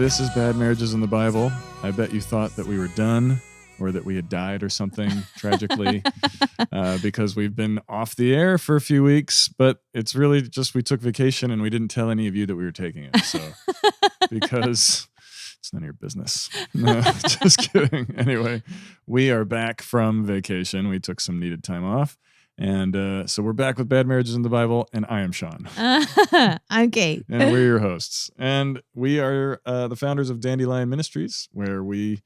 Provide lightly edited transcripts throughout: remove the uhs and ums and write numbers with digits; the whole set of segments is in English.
This is Bad Marriages in the Bible. I bet you thought that we were done or that we had died or something tragically because we've been off the air for a few weeks, but it's really just we took vacation and we didn't tell any of you that we were taking it. So because it's none of your business. No, just kidding. Anyway, we are back from vacation. We took some needed time off. And so we're back with Bad Marriages in the Bible, and I am Sean. I'm Kate. And we're your hosts. And we are the founders of Dandelion Ministries, where we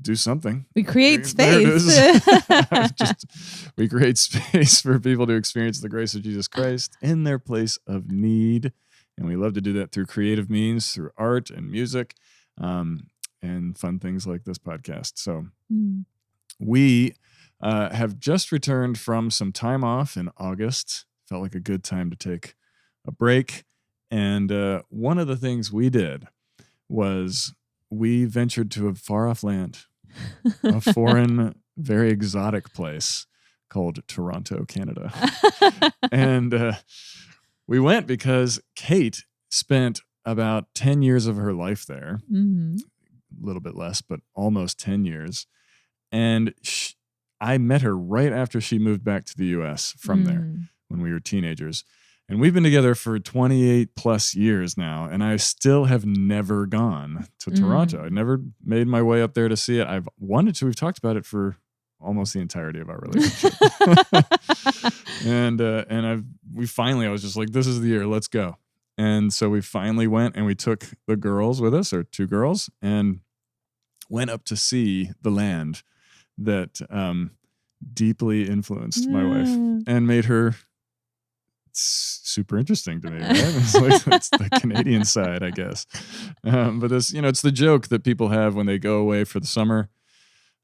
do something. We create space. space. We create space for people to experience the grace of Jesus Christ in their place of need. And we love to do that through creative means, through art and music, and fun things like this podcast. So we have just returned from some time off in August. Felt like a good time to take a break. And one of the things we did was we ventured to a far-off land, a foreign, very exotic place called Toronto, Canada. And we went because Kate spent about 10 years of her life there. Mm-hmm. A little bit less, but almost 10 years. And I met her right after she moved back to the U.S. from there when we were teenagers. And we've been together for 28 plus years now, and I still have never gone to Toronto. I never made my way up there to see it. I've wanted to. We've talked about it for almost the entirety of our relationship. I was just like, this is the year, let's go. And so we finally went, and we took the girls with us, or two girls, and went up to see the land that deeply influenced my wife and made her super interesting to me. Right? It's the Canadian side, I guess. But this, it's the joke that people have when they go away for the summer.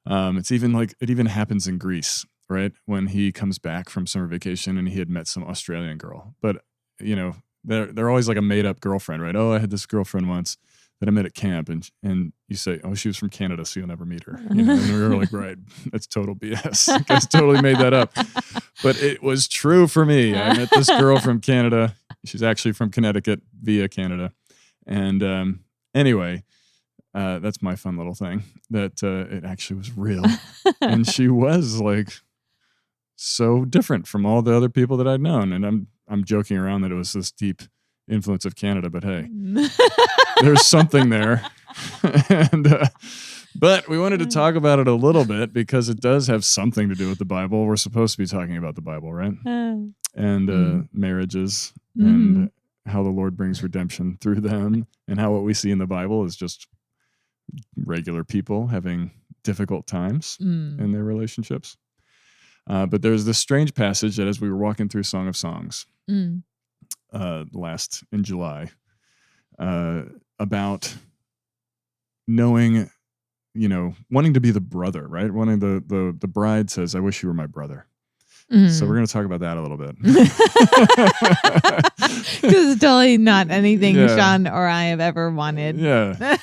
It's even like it even happens in Greece, right? When he comes back from summer vacation and he had met some Australian girl, but they're always like a made up girlfriend, right? Oh, I had this girlfriend once that I met at camp, and you say, oh, she was from Canada, so you'll never meet her. And we were like, right, that's total BS. You guys totally made that up. But it was true for me. I met this girl from Canada. She's actually from Connecticut via Canada. And anyway, that's my fun little thing, that it actually was real. And she was like so different from all the other people that I'd known. And I'm joking around that it was this deep influence of Canada, but hey, there's something there. But we wanted to talk about it a little bit because it does have something to do with the Bible. We're supposed to be talking about the Bible, right? And marriages and how the Lord brings redemption through them, and how what we see in the Bible is just regular people having difficult times in their relationships. But there's this strange passage that as we were walking through Song of Songs last in July, about knowing, wanting to be the brother, right? Wanting the bride says, I wish you were my brother. So we're going to talk about that a little bit. This is totally not anything Sean or I have ever wanted. Yeah.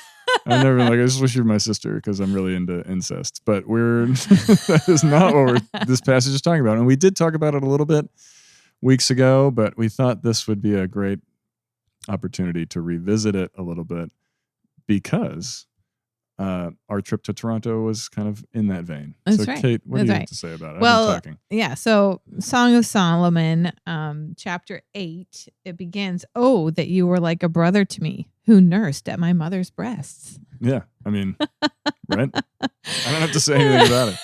I never I just wish you were my sister because I'm really into incest. But that is not what this passage is talking about. And we did talk about it a little bit weeks ago, but we thought this would be a great opportunity to revisit it a little bit because our trip to Toronto was kind of in that vein. That's right. Kate, what do you have to say about it? Well, I've been talking. Yeah. So Song of Solomon, chapter 8, it begins, oh, that you were like a brother to me who nursed at my mother's breasts. Yeah. I mean, right? I don't have to say anything about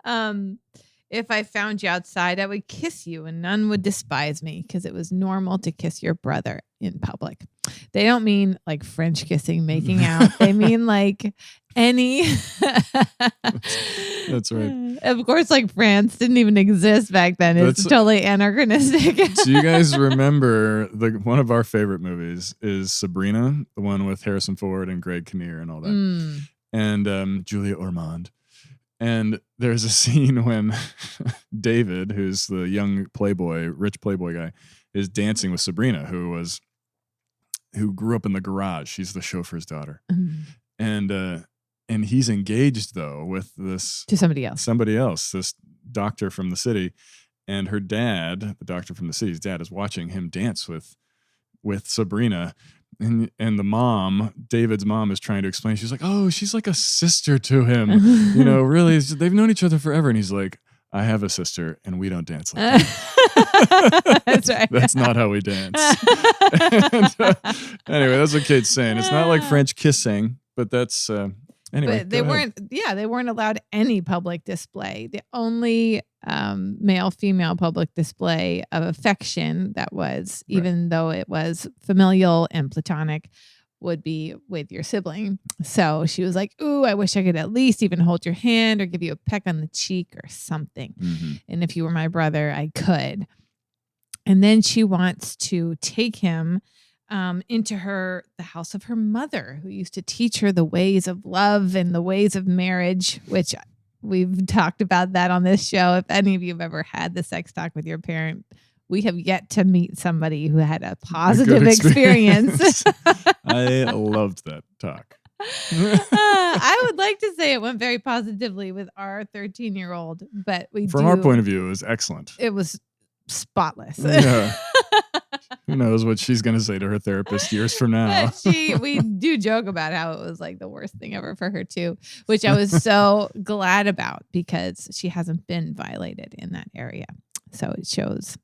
it. If I found you outside, I would kiss you and none would despise me because it was normal to kiss your brother in public. They don't mean like French kissing, making out. They mean like any. That's right. Of course, like France didn't even exist back then. It's totally anachronistic. So you guys remember one of our favorite movies is Sabrina, the one with Harrison Ford and Greg Kinnear and all that. And Julia Ormond. And there's a scene when David, who's the young rich playboy guy, is dancing with Sabrina, who grew up in the garage. She's the chauffeur's daughter. And he's engaged though with to somebody else, this doctor from the city. And her dad, the doctor from the city's dad, is watching him dance with Sabrina. And the mom, David's mom, is trying to explain. She's like, "Oh, she's like a sister to him. Really, they've known each other forever." And he's like, "I have a sister, and we don't dance like that." That's right. That's not how we dance. Anyway, that's what Kate's saying. It's not like French kissing, but that's anyway. But they weren't allowed any public display. The only male-female public display of affection that was, even though it was familial and platonic, would be with your sibling. So she was like, "Ooh, I wish I could at least even hold your hand or give you a peck on the cheek or something. Mm-hmm. And if you were my brother, I could." And then she wants to take him into the house of her mother, who used to teach her the ways of love and the ways of marriage, which we've talked about that on this show. If any of you have ever had the sex talk with your parent, we have yet to meet somebody who had a positive experience. I loved that talk. I would like to say it went very positively with our 13-year-old, but from our point of view, it was excellent. It was spotless. Yeah. Who knows what she's going to say to her therapist years from now. We do joke about how it was like the worst thing ever for her too, which I was so glad about because she hasn't been violated in that area. So it shows,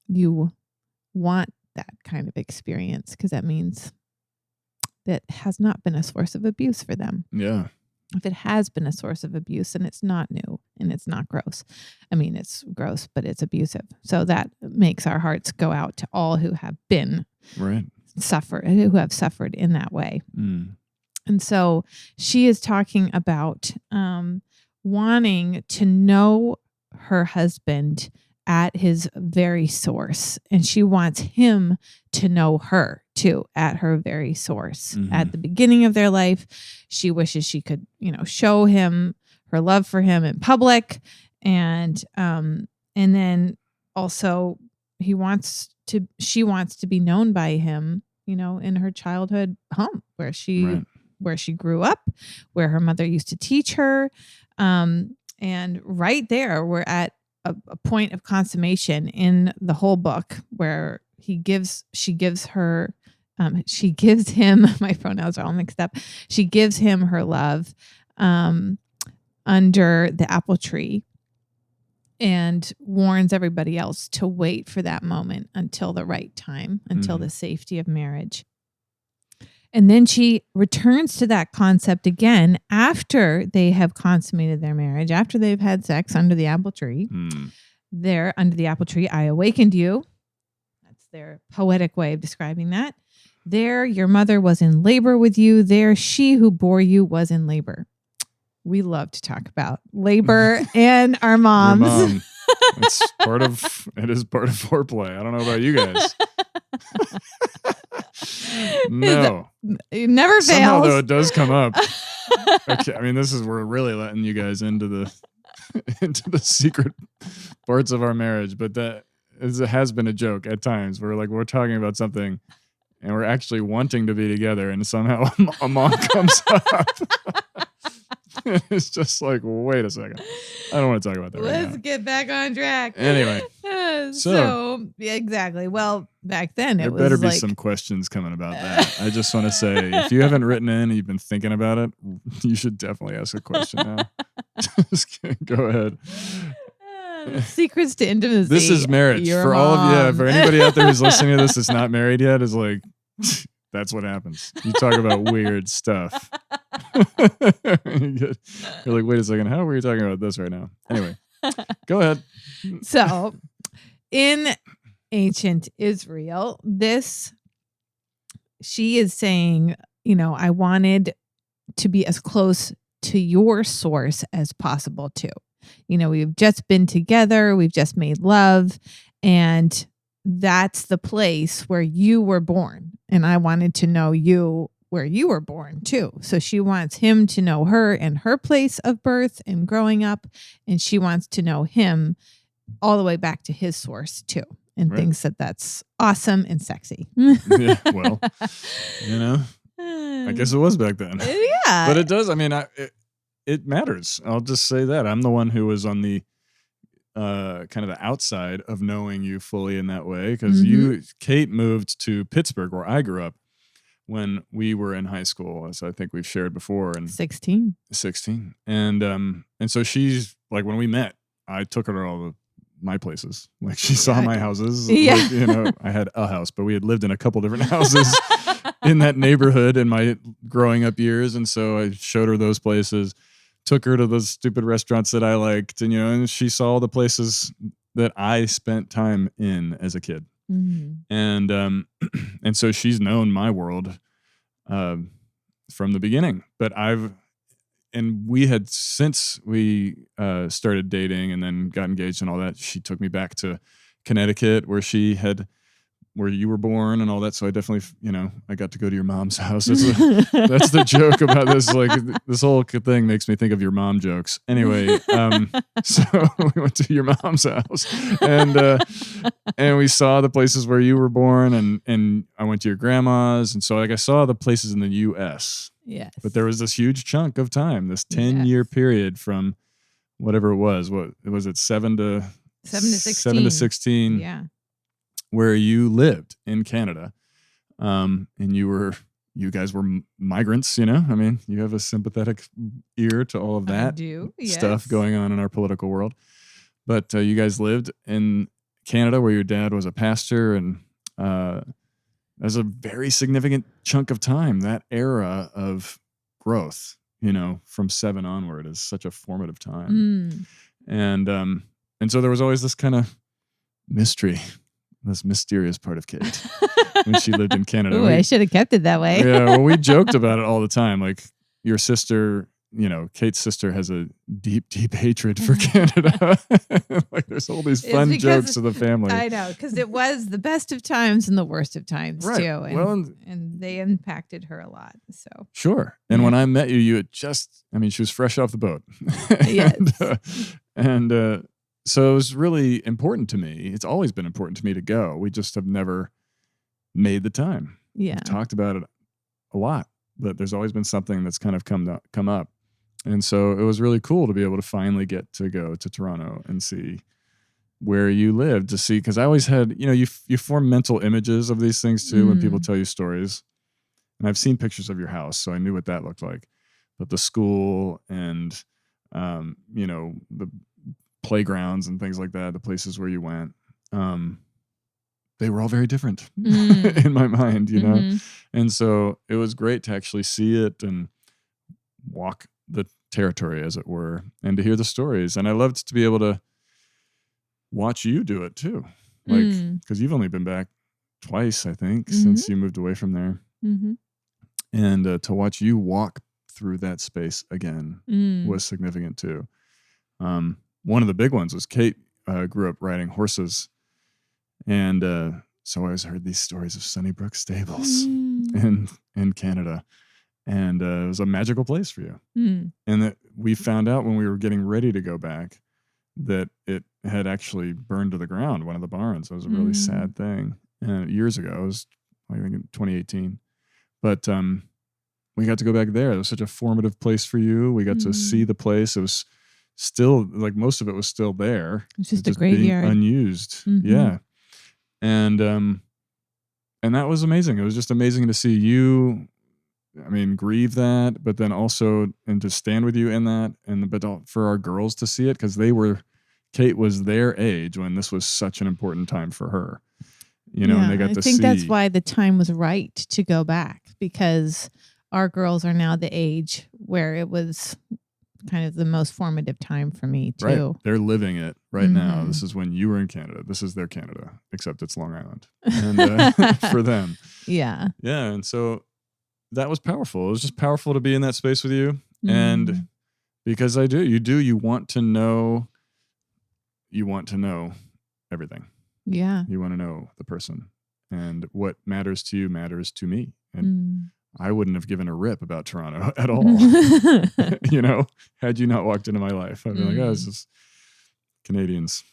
you want that kind of experience because that means that has not been a source of abuse for them. Yeah. If it has been a source of abuse, and it's not new and it's not gross. I mean, it's gross, but it's abusive. So that makes our hearts go out to all who have been who have suffered in that way. Mm. And so she is talking about wanting to know her husband at his very source. And she wants him to know her too at her very source. Mm-hmm. At the beginning of their life, she wishes she could, show him her love for him in public. And then also she wants to be known by him, in her childhood home where she grew up, where her mother used to teach her. And right there, we're at a point of consummation in the whole book where she gives him, my pronouns are all mixed up. She gives him her love under the apple tree and warns everybody else to wait for that moment until the right time, until the safety of marriage. And then she returns to that concept again after they have consummated their marriage, after they've had sex under the apple tree. There, under the apple tree, I awakened you. That's their poetic way of describing that. There, your mother was in labor with you. There, she who bore you was in labor. We love to talk about labor and our moms. Your mom. It is part of foreplay. I don't know about you guys. No. It never fails. Somehow, though, it does come up. Okay, I mean, we're really letting you guys into the secret parts of our marriage, but it has been a joke at times. We're talking about something, and we're actually wanting to be together, and somehow a mom comes up. It's just like, wait a second. I don't want to talk about that right now. Let's get back on track. Anyway. So yeah, exactly. Well, back then there better be some questions coming about that. I just want to say, if you haven't written in and you've been thinking about it, you should definitely ask a question now. Just kidding. Go ahead. Secrets to intimacy. This is marriage. For all of you, for anybody out there who's listening to this that's not married yet, is like, that's what happens. You talk about weird stuff. You're like, wait a second, how were you talking about this right now? Anyway, go ahead. So, in ancient Israel, she is saying, I wanted to be as close to your source as possible too. We've just been together, we've just made love, and that's the place where you were born. And I wanted to know you where you were born too. So she wants him to know her and her place of birth and growing up. And she wants to know him all the way back to his source too. And thinks that that's awesome and sexy. Yeah, well, I guess it was back then. Yeah. But it does. I mean, it matters. I'll just say that. I'm the one who was on the kind of the outside of knowing you fully in that way, because Kate moved to Pittsburgh, where I grew up, when we were in high school, as I think we've shared before, and 16. and so she's like, when we met, I took her to all my places. Like, she saw my houses. Yeah. Like, you know, I had a house, but we had lived in a couple different houses in that neighborhood in my growing up years, and so I showed her those places, took her to those stupid restaurants that I liked, and and she saw the places that I spent time in as a kid. And and so she's known my world from the beginning. But we had, since we started dating and then got engaged and all that, she took me back to Connecticut, where you were born and all that. So I definitely, I got to go to your mom's house. That's the joke about this. Like, this whole thing makes me think of your mom jokes. Anyway, so we went to your mom's house, and we saw the places where you were born, and I went to your grandma's. And so, like, I saw the places in the U.S. Yes. But there was this huge chunk of time, this 10-year period from whatever it was. What was it? 7 to 16. 7 to 16. Yeah. Where you lived in Canada. And you guys were migrants, I mean, you have a sympathetic ear to all of that stuff going on in our political world. But you guys lived in Canada, where your dad was a pastor, and that was a very significant chunk of time. That era of growth, from 7 onward, is such a formative time. And so there was always this kind of mystery, this mysterious part of Kate when she lived in Canada. Ooh, I should have kept it that way. Yeah, well, we joked about it all the time. Like, your sister, Kate's sister, has a deep, deep hatred for Canada. Like, there's all these fun jokes of the family. I know, because it was the best of times and the worst of times too. And, and they impacted her a lot. So sure. And when I met you, you had she was fresh off the boat. And so it was really important to me. It's always been important to me to go. We just have never made the time. Yeah. We've talked about it a lot, but there's always been something that's kind of come up. And so it was really cool to be able to finally get to go to Toronto and see where you lived, because I always had, you form mental images of these things too when people tell you stories. And I've seen pictures of your house, so I knew what that looked like. But the school and, the playgrounds and things like that, the places where you went, they were all very different in my mind, And so it was great to actually see it and walk the territory, as it were, and to hear the stories. And I loved to be able to watch you do it too. Like, because you've only been back twice, I think, since you moved away from there. And to watch you walk through that space again was significant too. One of the big ones was Kate grew up riding horses. And so I always heard these stories of Sunnybrook Stables in Canada. And it was a magical place for you. And that we found out when we were getting ready to go back that it had actually burned to the ground, one of the barns. It was a really sad thing. And years ago, it was, I think, in 2018. But we got to go back there. It was such a formative place for you. We got to see the place. It was still, like, most of it was still there. It's just a graveyard. Unused. Yeah. And that was amazing. It was just amazing to see you, grieve that, but then also, and to stand with you in that, but for our girls to see it, because Kate was their age when this was such an important time for her, and they got to see. I think that's why the time was right to go back, because our girls are now the age where it was kind of the most formative time for me too. Right. They're living it right now. This is when you were in Canada. This is their Canada, except it's Long Island, and for them. Yeah. Yeah. And so that was powerful. It was just powerful to be in that space with you. And because you want to know everything. Yeah. You want to know the person, and what matters to you matters to me. And I wouldn't have given a rip about Toronto at all. Had you not walked into my life, I'd be like, oh, it's just Canadians,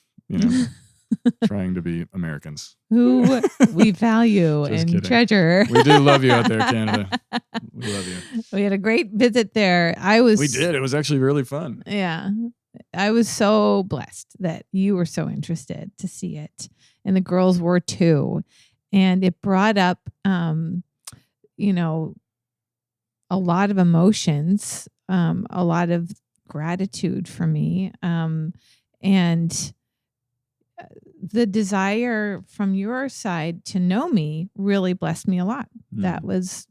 trying to be Americans. Who we value and kidding. Treasure. We do love you out there, Canada. We love you. We had a great visit there. We did. It was actually really fun. Yeah. I was so blessed that you were so interested to see it, and the girls were too. And it brought up, you know, a lot of emotions, a lot of gratitude for me, and the desire from your side to know me really blessed me a lot. That was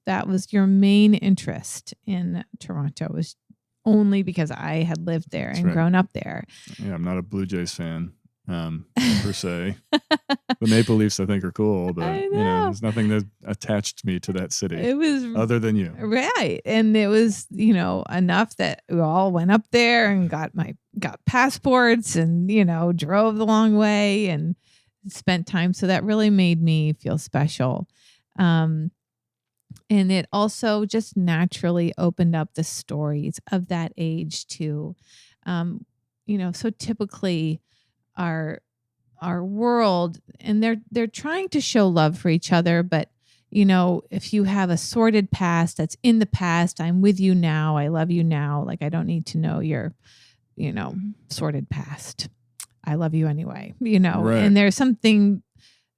your main interest in Toronto, was only because I had lived there and grown up there. Yeah, I'm not a Blue Jays fan per se. The Maple Leafs, I think, are cool, but there's nothing that attached me to that city. It was other than you, right? And it was enough that we all went up there and got passports and drove the long way and spent time. So that really made me feel special. And it also just naturally opened up the stories of that age too. So typically our world, and they're trying to show love for each other, but if you have a sordid past, that's in the past. I'm with you now. I love you now. Like, I don't need to know your sordid past. I love you anyway, Right. And there's something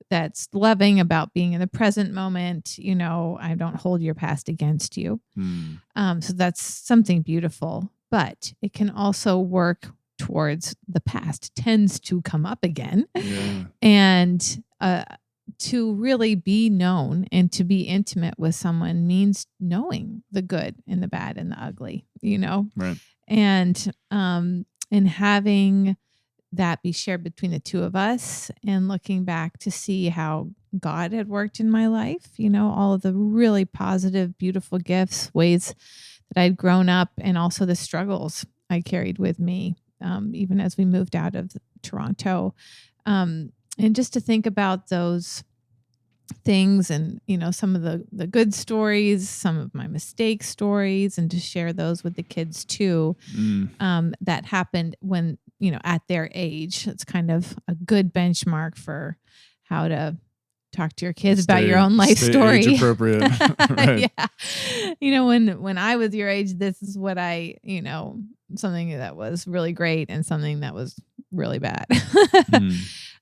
that's loving about being in the present moment. I don't hold your past against you. So that's something beautiful, but it can also work towards the past, tends to come up again. Yeah. And to really be known and to be intimate with someone means knowing the good and the bad and the ugly, Right. And having that be shared between the two of us, and looking back to see how God had worked in my life, all of the really positive, beautiful gifts, ways that I'd grown up, and also the struggles I carried with me, even as we moved out of Toronto. And just to think about those things and, some of the good stories, some of my mistake stories, and to share those with the kids too, that happened when, at their age. It's kind of a good benchmark for how to talk to your kids about your own life story. Age appropriate. Right. Yeah. When I was your age, this is what something that was really great and something that was really bad.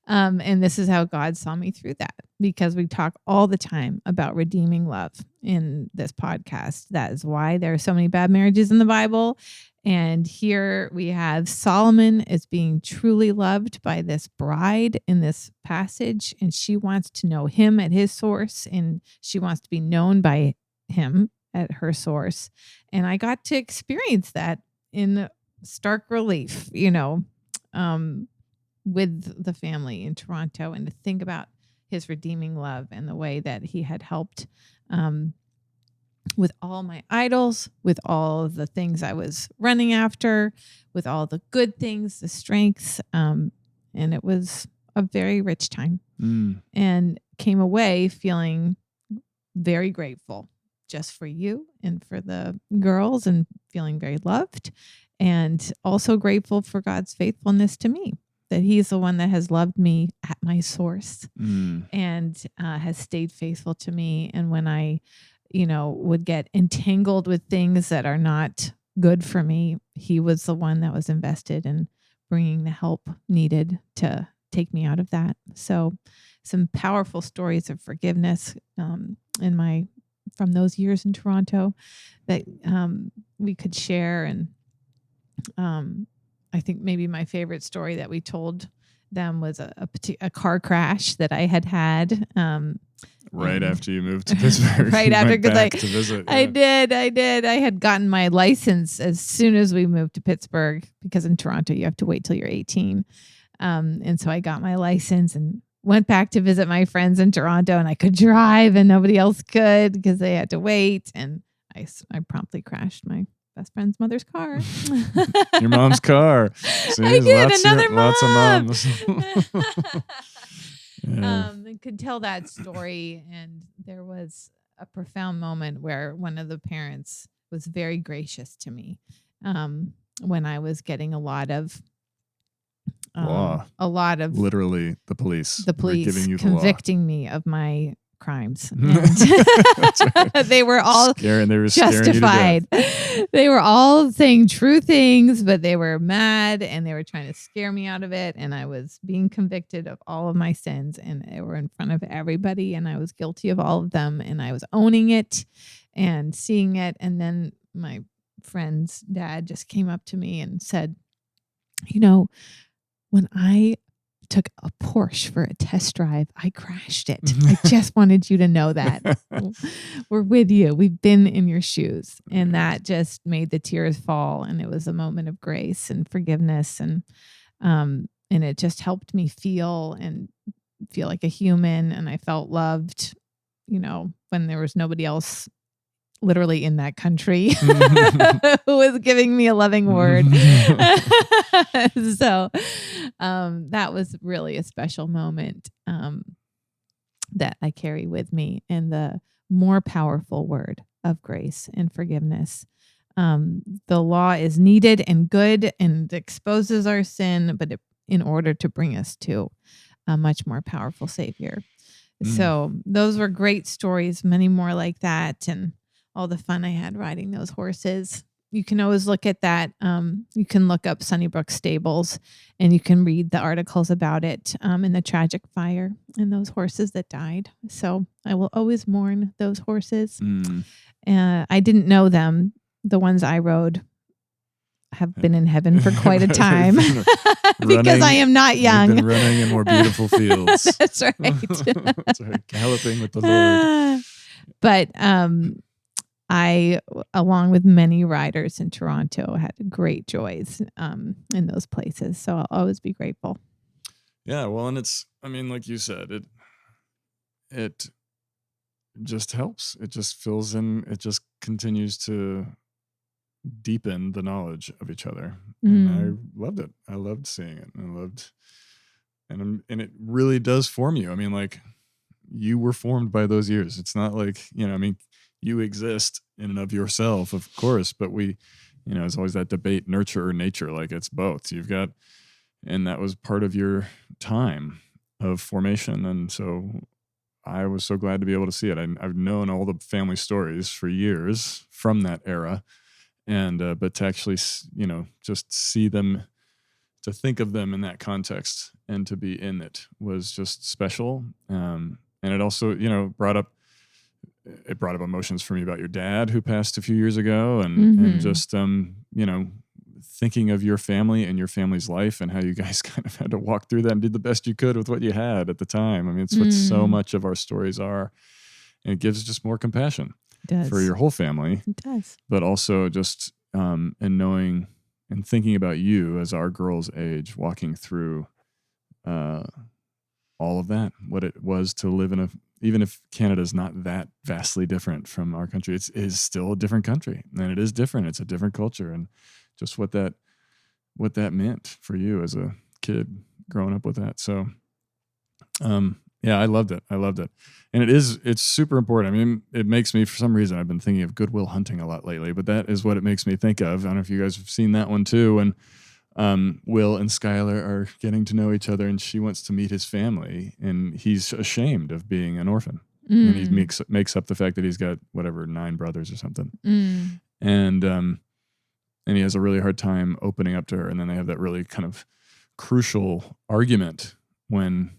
And this is how God saw me through that, because we talk all the time about redeeming love in this podcast. That is why there are so many bad marriages in the Bible. And here we have Solomon is being truly loved by this bride in this passage, and she wants to know him at his source, and she wants to be known by him at her source. And I got to experience that in stark relief, with the family in Toronto, and to think about his redeeming love and the way that he had helped with all my idols, with all of the things I was running after, with all the good things, the strengths. And it was a very rich time, and came away feeling very grateful just for you and for the girls, and feeling very loved, and also grateful for God's faithfulness to me, that he's the one that has loved me at my source, and has stayed faithful to me. And when I, would get entangled with things that are not good for me, he was the one that was invested in bringing the help needed to take me out of that. So some powerful stories of forgiveness from those years in Toronto that we could share. And I think maybe my favorite story that we told them was a car crash that I had. Right after you moved to Pittsburgh. Right after, because to visit. Yeah. I did. I had gotten my license as soon as we moved to Pittsburgh, because in Toronto you have to wait till you're 18. And so I got my license and went back to visit my friends in Toronto, and I could drive and nobody else could because they had to wait. And I promptly crashed my best friend's mother's car. Your mom's car. See, I did, another mom. Lots of moms. Yeah. I could tell that story, and there was a profound moment where one of the parents was very gracious to me when I was getting a lot of literally the police giving you convicting me of my crimes. That's right. And they were all They were scaring you to justified. death. They were all saying true things, but they were mad and they were trying to scare me out of it. And I was being convicted of all of my sins, and they were in front of everybody, and I was guilty of all of them, and I was owning it and seeing it. And then my friend's dad just came up to me and said, when I took a Porsche for a test drive, I crashed it. I just wanted you to know that. We're with you. We've been in your shoes. And that just made the tears fall. And it was a moment of grace and forgiveness. And it just helped me feel like a human. And I felt loved, when there was nobody else literally in that country who was giving me a loving word. So that was really a special moment that I carry with me, and the more powerful word of grace and forgiveness. The law is needed and good and exposes our sin, but in order to bring us to a much more powerful Savior. So those were great stories, many more like that, and all the fun I had riding those horses. You can always look at that. You can look up Sunnybrook Stables, and you can read the articles about it in the tragic fire and those horses that died. So I will always mourn those horses. I didn't know them. The ones I rode have been in heaven for quite a time because I am not young. You've been running in more beautiful fields. That's right. That's right. Galloping with the Lord. But I, along with many riders in Toronto, had great joys in those places. So I'll always be grateful. Yeah, well, and like you said, it just helps. It just fills in. It just continues to deepen the knowledge of each other. And I loved it. I loved seeing it. And it really does form you. You were formed by those years. It's not like, you exist in and of yourself, of course, but it's always that debate, nurture or nature. Like, it's both. And that was part of your time of formation. And so I was so glad to be able to see it. I've known all the family stories for years from that era. And, but to actually, just see them, to think of them in that context and to be in it was just special. And it also, brought up emotions for me about your dad who passed a few years ago, and just, thinking of your family and your family's life and how you guys kind of had to walk through that and did the best you could with what you had at the time. It's what so much of our stories are. And it gives just more compassion for your whole family. It does. But also just, and knowing and thinking about you as our girl's age, walking through, all of that, what it was to live even if Canada's not that vastly different from our country, it is still a different country, and it is different. It's a different culture, and just what that meant for you as a kid growing up with that. So, yeah, I loved it. And it's super important. It makes me, for some reason, I've been thinking of Good Will Hunting a lot lately, but that is what it makes me think of. I don't know if you guys have seen that one too. And Will and Skylar are getting to know each other, and she wants to meet his family, and he's ashamed of being an orphan. And he makes up the fact that he's got 9 brothers or something. And he has a really hard time opening up to her. And then they have that really kind of crucial argument when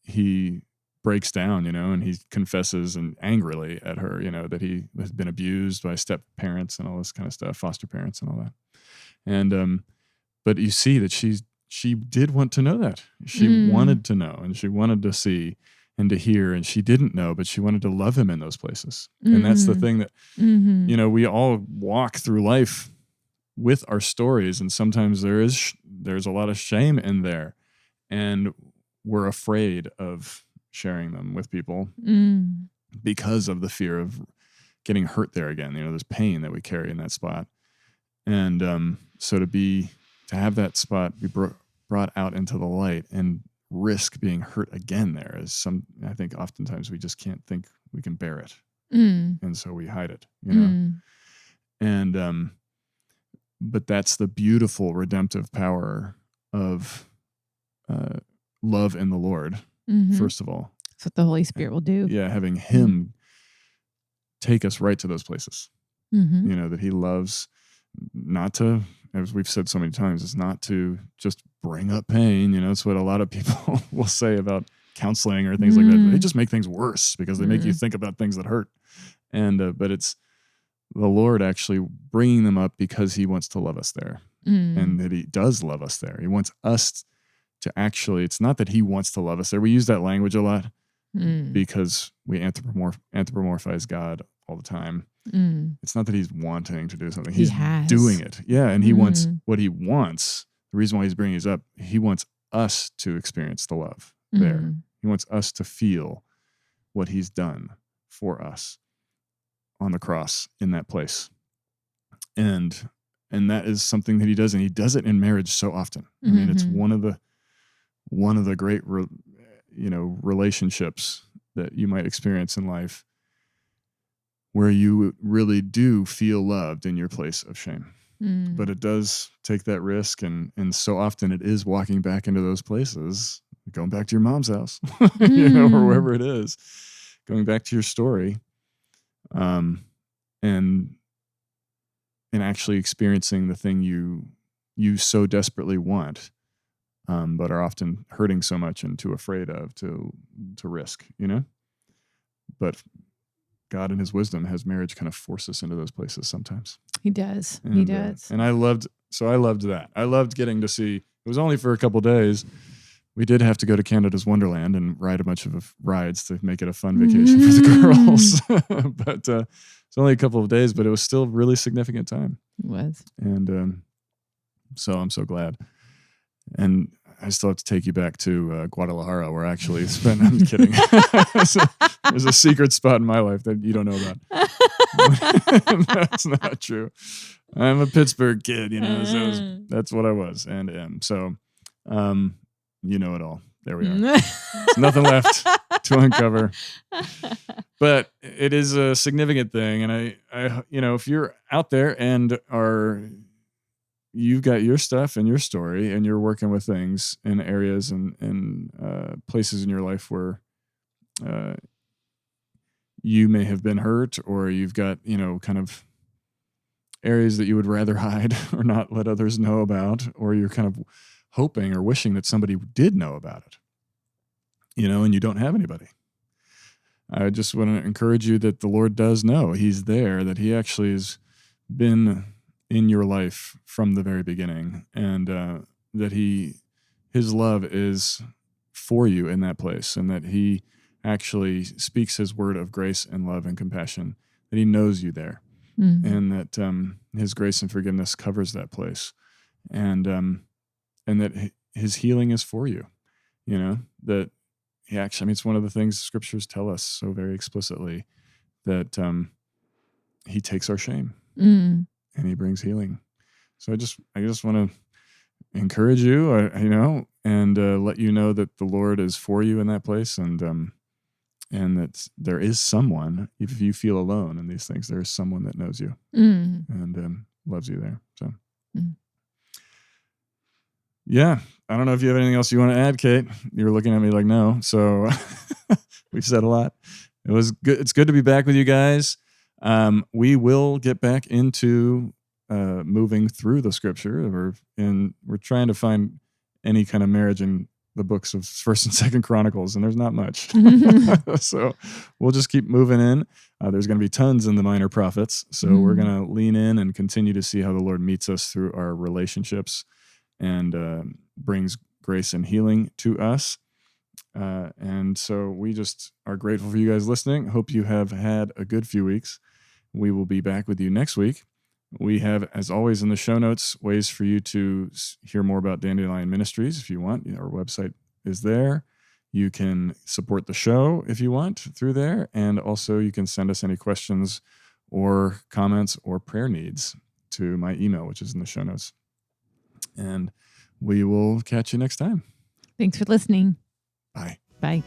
he breaks down, and he confesses and angrily at her, that he has been abused by step parents and all this kind of stuff, foster parents and all that. And, but you see that she did want to know that. She wanted to know, and she wanted to see and to hear, and she didn't know, but she wanted to love him in those places. And that's the thing that, we all walk through life with our stories, and sometimes there's a lot of shame in there, and we're afraid of sharing them with people because of the fear of getting hurt there again. There's pain that we carry in that spot. And so to have that spot be brought out into the light and risk being hurt again there is I think oftentimes we just can't think we can bear it. And so we hide it, And, but that's the beautiful redemptive power of love in the Lord, first of all. That's what the Holy Spirit will do. Yeah, having him take us right to those places. Mm-hmm. That he loves not to, as we've said so many times, is not to just bring up pain. It's what a lot of people will say about counseling or things like that. They just make things worse because they make you think about things that hurt. And but it's the Lord actually bringing them up because he wants to love us there, and that he does love us there. He wants us to actually, it's not that he wants to love us there. We use that language a lot because we anthropomorphize God all the time. It's not that he's wanting to do something. He's doing it. Yeah. And he wants what he wants. The reason why he's bringing it up, he wants us to experience the love there. He wants us to feel what he's done for us on the cross in that place. And that is something that he does. And he does it in marriage so often. I mean, it's one of the great, relationships that you might experience in life, where you really do feel loved in your place of shame. But it does take that risk. And so often it is walking back into those places, going back to your mom's house, or wherever it is, going back to your story, and actually experiencing the thing you so desperately want, but are often hurting so much and too afraid of to risk, But God in his wisdom has marriage kind of force us into those places sometimes. He does. He does. And I loved that. I loved getting to see, it was only for a couple days. We did have to go to Canada's Wonderland and ride a bunch of rides to make it a fun vacation for the girls. But it's only a couple of days, but it was still really significant time. It was. And so I'm so glad. And I still have to take you back to Guadalajara, where I actually spent. I'm kidding. There's a secret spot in my life that you don't know about. That's not true. I'm a Pittsburgh kid, so that's what I was and am. So, you know it all. There we are. There's nothing left to uncover. But it is a significant thing, and I, if you're out there and you've got your stuff and your story, and you're working with things in areas and places in your life where you may have been hurt, or you've got, kind of areas that you would rather hide or not let others know about, or you're kind of hoping or wishing that somebody did know about it, and you don't have anybody. I just want to encourage you that the Lord does know. He's there, that he actually has been in your life from the very beginning, and that his love is for you in that place, and that he actually speaks his word of grace and love and compassion, that he knows you there, and that his grace and forgiveness covers that place, and that his healing is for you, that he actually, it's one of the things the scriptures tell us so very explicitly, that he takes our shame. And he brings healing. So I just want to encourage you, and let you know that the Lord is for you in that place, and that there is someone, if you feel alone in these things, there is someone that knows you and loves you there. So, yeah, I don't know if you have anything else you want to add, Kate. You were looking at me like no. So we've said a lot. It was good. It's good to be back with you guys. We will get back into moving through the scripture. We're trying to find any kind of marriage in the books of 1st and 2nd Chronicles, and there's not much. So we'll just keep moving in. There's going to be tons in the minor prophets. So we're going to lean in and continue to see how the Lord meets us through our relationships and brings grace and healing to us. And so we just are grateful for you guys listening. Hope you have had a good few weeks. We will be back with you next week. We have, as always, in the show notes, ways for you to hear more about Dandelion Ministries if you want. Our website is there. You can support the show if you want through there. And also you can send us any questions or comments or prayer needs to my email, which is in the show notes. And we will catch you next time. Thanks for listening. Bye. Bye.